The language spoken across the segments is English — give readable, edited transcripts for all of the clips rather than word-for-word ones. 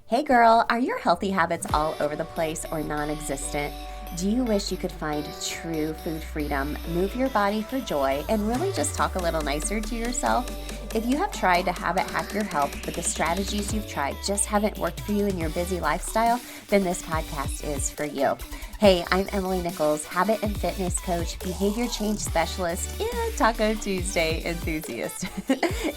Hey girl, are your healthy habits all over the place or non-existent? Do you wish you could find true food freedom, move your body for joy, and really just talk a little nicer to yourself? If you have tried to habit hack your health, but the strategies you've tried just haven't worked for you in your busy lifestyle, then this podcast is for you. Hey, I'm Emily Nichols, habit and fitness coach, behavior change specialist, and Taco Tuesday enthusiast.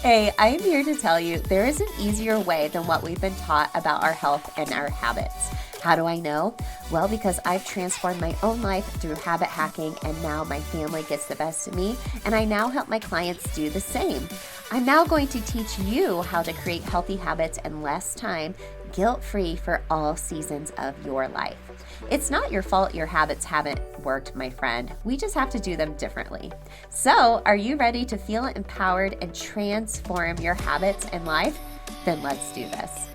Hey, I am here to tell you there is an easier way than what we've been taught about our health and our habits. How do I know? Well, because I've transformed my own life through habit hacking, and now my family gets the best of me, and I now help my clients do the same. I'm now going to teach you how to create healthy habits in less time, guilt-free for all seasons of your life. It's not your fault your habits haven't worked, my friend. We just have to do them differently. So, are you ready to feel empowered and transform your habits and life? Then let's do this.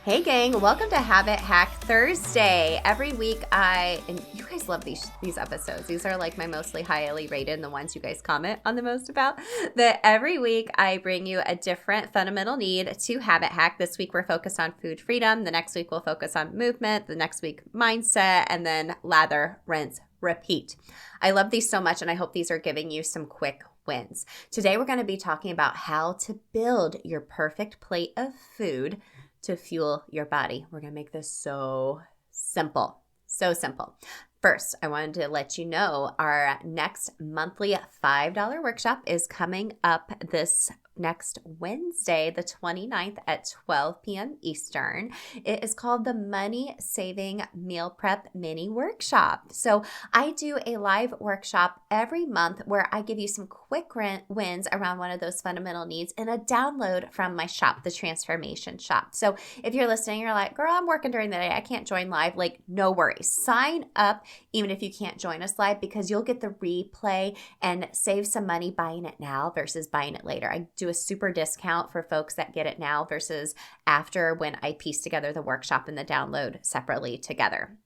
Hey gang, welcome to Habit Hack Thursday. Every week and you guys love these episodes. These are like my mostly highly rated and the ones you guys comment on the most about. That every week I bring you a different fundamental need to habit hack. This week we're focused on food freedom. The next week we'll focus on movement. The next week mindset, and then lather, rinse, repeat. I love these so much, and I hope these are giving you some quick wins. Today we're going to be talking about how to build your perfect plate of food to fuel your body. We're going to make this so simple. So simple. First, I wanted to let you know our next monthly $5 workshop is coming up this next Wednesday, the 29th at 12 p.m. Eastern. It is called the Money Saving Meal Prep Mini Workshop. So I do a live workshop every month where I give you some quick wins around one of those fundamental needs and a download from my shop, the Transformation Shop. So if you're listening, you're like, girl, I'm working during the day, I can't join live. Like, no worries. Sign up even if you can't join us live, because you'll get the replay and save some money buying it now versus buying it later. I do a super discount for folks that get it now versus after, when I piece together the workshop and the download separately together.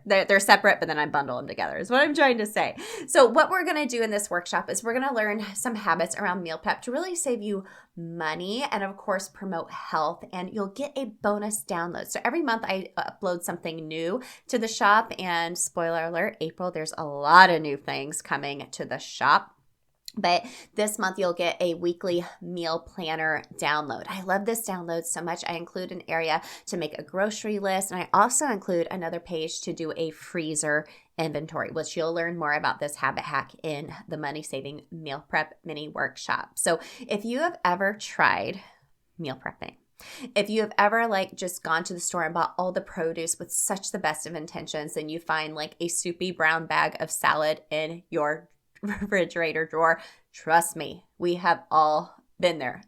They're separate, but then I bundle them together is what I'm trying to say. So what we're going to do in this workshop is we're going to learn some habits around meal prep to really save you money and, of course, promote health. And you'll get a bonus download. So every month I upload something new to the shop. And spoiler alert, April, there's a lot of new things coming to the shop. But this month, you'll get a weekly meal planner download. I love this download so much. I include an area to make a grocery list, and I also include another page to do a freezer inventory, which you'll learn more about this habit hack in the Money Saving Meal Prep Mini Workshop. So if you have ever tried meal prepping, if you have ever just gone to the store and bought all the produce with such the best of intentions, and you find like a soupy brown bag of salad in your refrigerator drawer, trust me, we have all been there.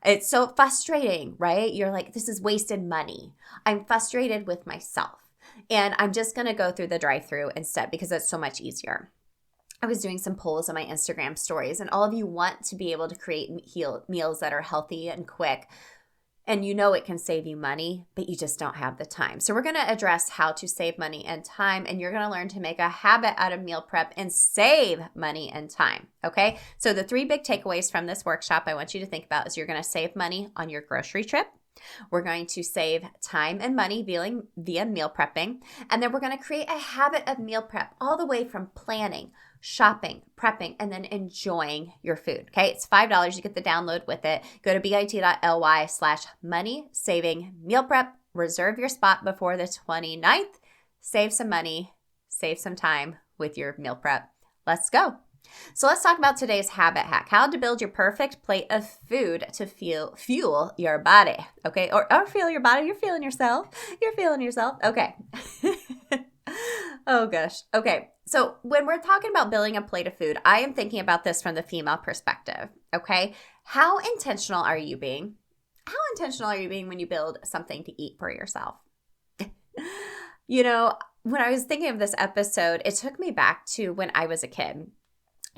It's so frustrating, right? You're like, this is wasted money. I'm frustrated with myself, and I'm just going to go through the drive-thru instead because it's so much easier. I was doing some polls on my Instagram stories, and all of you want to be able to create meals that are healthy and quick. And you know it can save you money, but you just don't have the time. So we're going to address how to save money and time, and you're going to learn to make a habit out of meal prep and save money and time, okay? So the 3 big takeaways from this workshop I want you to think about is you're going to save money on your grocery trip. We're going to save time and money via meal prepping, and then we're going to create a habit of meal prep all the way from planning, shopping, prepping, and then enjoying your food. Okay, it's $5. You get the download with it. Go to bit.ly/money-saving-meal-prep. Reserve your spot before the 29th. Save some money, save some time with your meal prep. Let's go. So let's talk about today's habit hack, how to build your perfect plate of food to fuel your body. Okay, or fuel your body. You're feeling yourself. Okay. Oh gosh. Okay. So when we're talking about building a plate of food, I am thinking about this from the female perspective, okay? How intentional are you being? How intentional are you being when you build something to eat for yourself? You know, when I was thinking of this episode, it took me back to when I was a kid.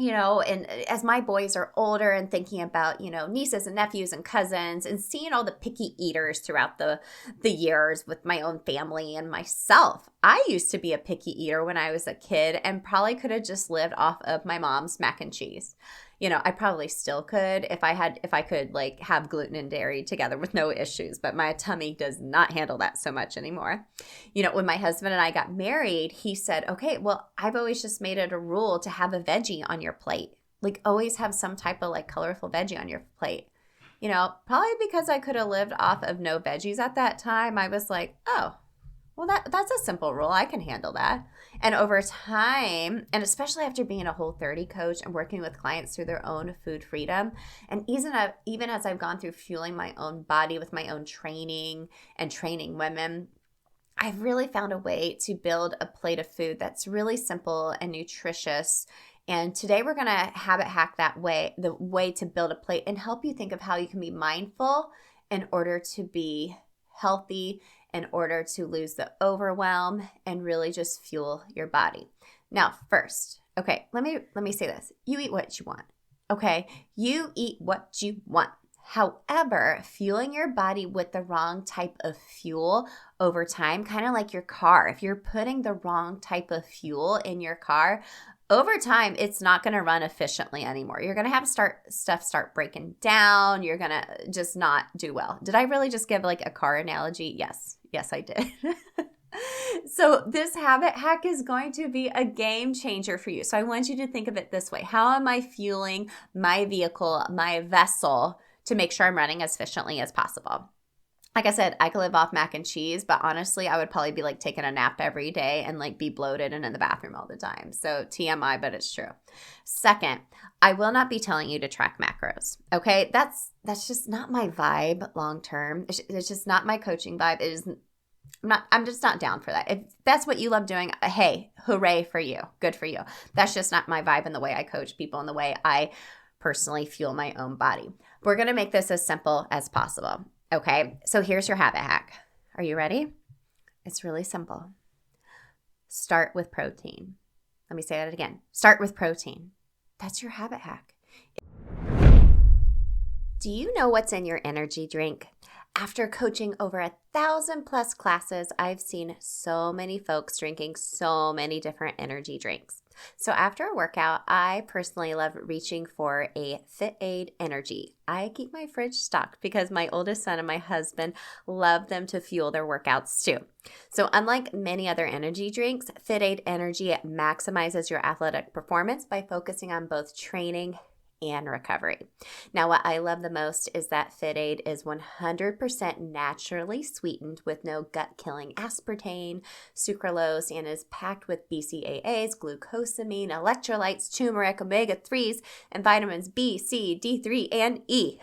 You know, and as my boys are older and thinking about, nieces and nephews and cousins and seeing all the picky eaters throughout the years with my own family and myself, I used to be a picky eater when I was a kid and probably could have just lived off of my mom's mac and cheese. I probably still could if I could like have gluten and dairy together with no issues, but my tummy does not handle that so much anymore. When my husband and I got married, he said, okay, well, I've always just made it a rule to have a veggie on your plate. Like always have some type of like colorful veggie on your plate. Probably because I could have lived off of no veggies at that time. I was like, oh, well, that's a simple rule. I can handle that. And over time, and especially after being a Whole30 coach and working with clients through their own food freedom, and even as I've gone through fueling my own body with my own training and training women, I've really found a way to build a plate of food that's really simple and nutritious. And today we're going to habit hack the way to build a plate and help you think of how you can be mindful in order to be healthy, in order to lose the overwhelm and really just fuel your body. Now, first, okay, let me say this. You eat what you want, okay? You eat what you want. However, fueling your body with the wrong type of fuel over time, kind of like your car, if you're putting the wrong type of fuel in your car, over time, it's not going to run efficiently anymore. You're going to have stuff start breaking down. You're going to just not do well. Did I really just give like a car analogy? Yes, I did. So this habit hack is going to be a game changer for you. So I want you to think of it this way. How am I fueling my vehicle, my vessel, to make sure I'm running as efficiently as possible? Like I said, I could live off mac and cheese, but honestly, I would probably be like taking a nap every day and like be bloated and in the bathroom all the time. So TMI, but it's true. Second, I will not be telling you to track macros. Okay, that's just not my vibe long term. It's just not my coaching vibe. It is. I'm just not down for that. If that's what you love doing, hey, hooray for you. Good for you. That's just not my vibe and the way I coach people and the way I personally fuel my own body. We're going to make this as simple as possible. Okay, so here's your habit hack. Are you ready? It's really simple. Start with protein. Let me say that again. Start with protein. That's your habit hack. Do you know what's in your energy drink? After coaching over 1,000+ classes, I've seen so many folks drinking so many different energy drinks. So after a workout, I personally love reaching for a FitAid Energy. I keep my fridge stocked because my oldest son and my husband love them to fuel their workouts too. So unlike many other energy drinks, FitAid Energy maximizes your athletic performance by focusing on both training and recovery. Now, what I love the most is that FitAid is 100% naturally sweetened with no gut-killing aspartame, sucralose, and is packed with BCAAs, glucosamine, electrolytes, turmeric, omega-3s, and vitamins B, C, D3, and E.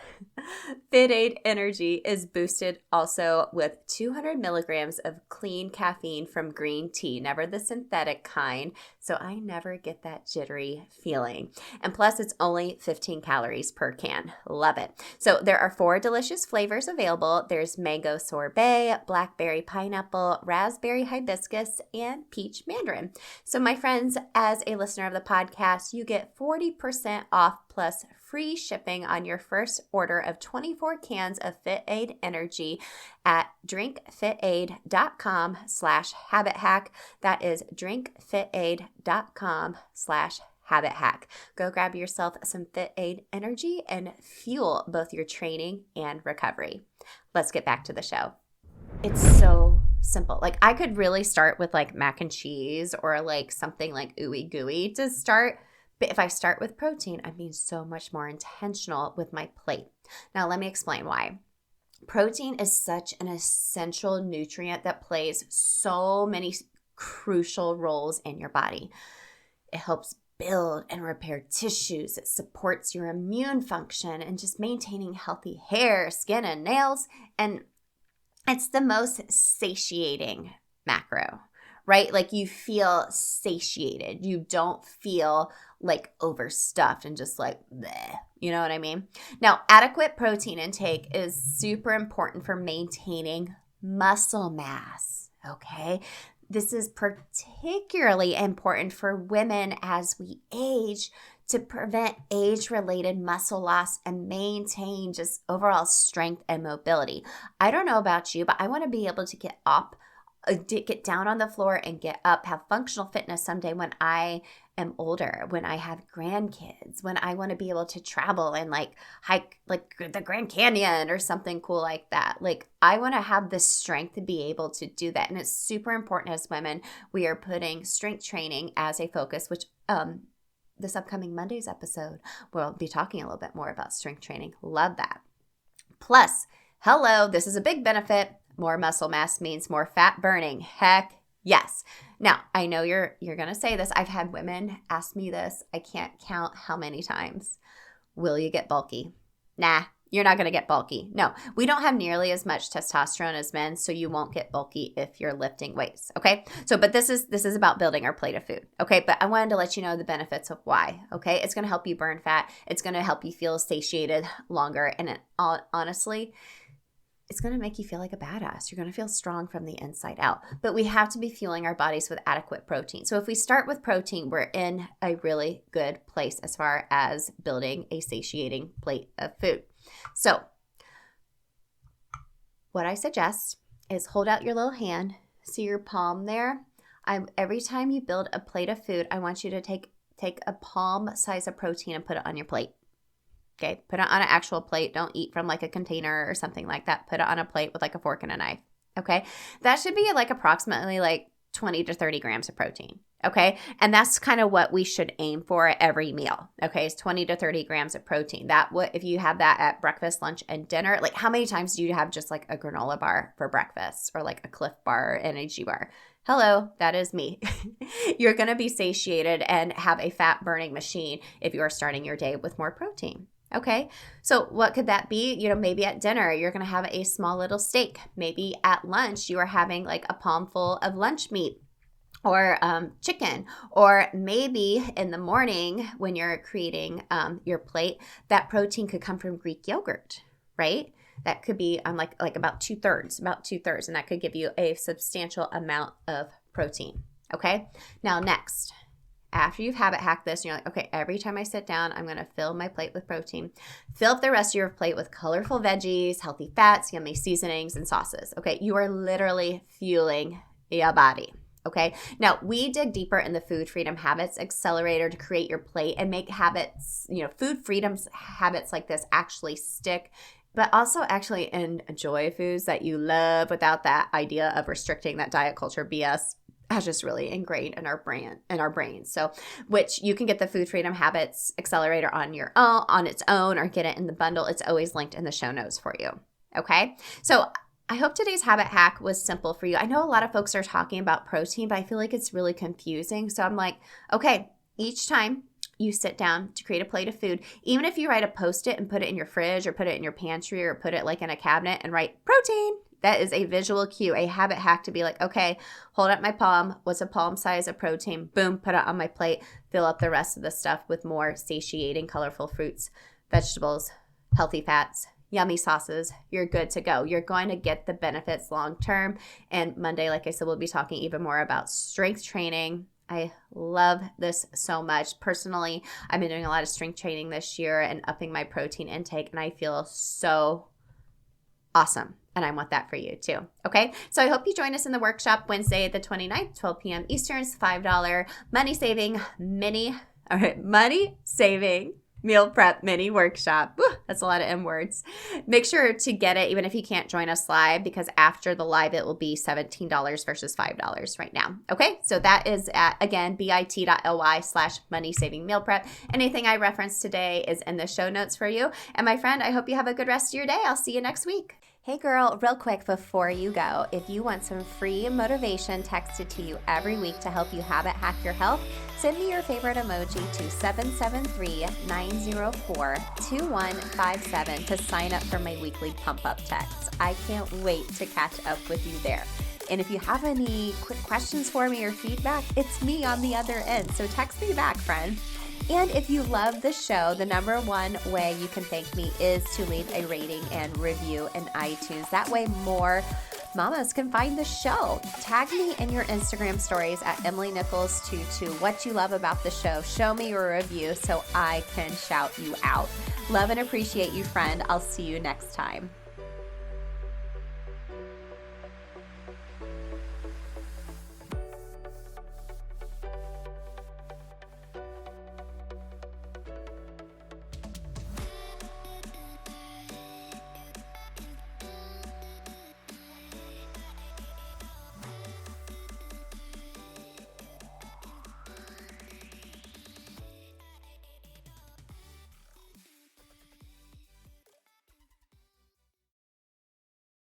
FitAid Energy is boosted also with 200 milligrams of clean caffeine from green tea, never the synthetic kind, so I never get that jittery feeling. And plus, it's only 15 calories per can. Love it. So there are 4 delicious flavors available. There's mango sorbet, blackberry pineapple, raspberry hibiscus, and peach mandarin. So my friends, as a listener of the podcast, you get 40% off plus free shipping on your first order of 24 cans of FitAid Energy at drinkfitaid.com/habit hack. That is drinkfitaid.com/habit hack. Go grab yourself some FitAid Energy and fuel both your training and recovery. Let's get back to the show. It's so simple. Like I could really start with like mac and cheese or like something like ooey gooey to start. But if I start with protein, I'm being so much more intentional with my plate. Now, let me explain why. Protein is such an essential nutrient that plays so many crucial roles in your body. It helps build and repair tissues. It supports your immune function and just maintaining healthy hair, skin, and nails. And it's the most satiating macro, right? Like you feel satiated. You don't feel like overstuffed and just like bleh. You know what I mean? Now, adequate protein intake is super important for maintaining muscle mass, okay? This is particularly important for women as we age to prevent age-related muscle loss and maintain just overall strength and mobility. I don't know about you, but I want to be able to get up get down on the floor and get up, have functional fitness someday when I am older, when I have grandkids, when I want to be able to travel and like hike like the Grand Canyon or something cool like that. Like I want to have the strength to be able to do that. And it's super important as women. We are putting strength training as a focus, which this upcoming Monday's episode, we'll be talking a little bit more about strength training. Love that. Plus, hello, this is a big benefit. More muscle mass means more fat burning. Heck yes. Now, I know you're going to say this. I've had women ask me this. I can't count how many times. Will you get bulky? Nah, you're not going to get bulky. No, we don't have nearly as much testosterone as men, so you won't get bulky if you're lifting weights, okay? So, but this is about building our plate of food, okay? But I wanted to let you know the benefits of why, okay? It's going to help you burn fat. It's going to help you feel satiated longer, and honestly, it's going to make you feel like a badass. You're going to feel strong from the inside out. But we have to be fueling our bodies with adequate protein. So if we start with protein, we're in a really good place as far as building a satiating plate of food. So what I suggest is hold out your little hand. See your palm there? Every time you build a plate of food, I want you to take a palm size of protein and put it on your plate. Okay, put it on an actual plate. Don't eat from like a container or something like that. Put it on a plate with like a fork and a knife. Okay, that should be like approximately like 20 to 30 grams of protein. Okay, and that's kind of what we should aim for at every meal. Okay, it's 20 to 30 grams of protein. If you have that at breakfast, lunch, and dinner, like how many times do you have just like a granola bar for breakfast or like a Cliff Bar or energy bar? Hello, that is me. You're going to be satiated and have a fat burning machine if you are starting your day with more protein. Okay, so what could that be? Maybe at dinner, you're going to have a small little steak. Maybe at lunch, you are having like a palm full of lunch meat or chicken. Or maybe in the morning when you're creating your plate, that protein could come from Greek yogurt, right? That could be like about two-thirds, and that could give you a substantial amount of protein. Okay, now next. After you've habit hacked this, and you're like, okay, every time I sit down, I'm going to fill my plate with protein. Fill up the rest of your plate with colorful veggies, healthy fats, yummy seasonings, and sauces. Okay, you are literally fueling your body. Okay, now we dig deeper in the Food Freedom Habits Accelerator to create your plate and make habits, food freedom habits like this actually stick, but also actually enjoy foods that you love without that idea of restricting that diet culture BS. Has just really ingrained in our brains. So, which you can get the Food Freedom Habits Accelerator on its own, or get it in the bundle. It's always linked in the show notes for you. Okay. So I hope today's habit hack was simple for you. I know a lot of folks are talking about protein, but I feel like it's really confusing. So I'm like, okay, each time you sit down to create a plate of food, even if you write a Post-it and put it in your fridge or put it in your pantry or put it like in a cabinet and write protein, that is a visual cue, a habit hack to be like, okay, hold up my palm. What's a palm size of protein? Boom, put it on my plate. Fill up the rest of the stuff with more satiating, colorful fruits, vegetables, healthy fats, yummy sauces. You're good to go. You're going to get the benefits long term. And Monday, like I said, we'll be talking even more about strength training. I love this so much. Personally, I've been doing a lot of strength training this year and upping my protein intake, and I feel so awesome. And I want that for you too. Okay. So I hope you join us in the workshop Wednesday, the 29th, 12 p.m. Eastern. It's $5 money saving meal prep mini workshop. Woo, that's a lot of M words. Make sure to get it even if you can't join us live, because after the live, it will be $17 versus $5 right now. Okay. So that is at, again, bit.ly/money saving meal prep. Anything I referenced today is in the show notes for you. And my friend, I hope you have a good rest of your day. I'll see you next week. Hey girl, real quick before you go, if you want some free motivation texted to you every week to help you habit hack your health, send me your favorite emoji to 773-904-2157 to sign up for my weekly pump-up text. I can't wait to catch up with you there. And if you have any quick questions for me or feedback, it's me on the other end, so text me back, friend. And if you love the show, the number one way you can thank me is to leave a rating and review in iTunes. That way more mamas can find the show. Tag me in your Instagram stories at Emily Nichols22 what you love about the show. Show me your review so I can shout you out. Love and appreciate you, friend. I'll see you next time.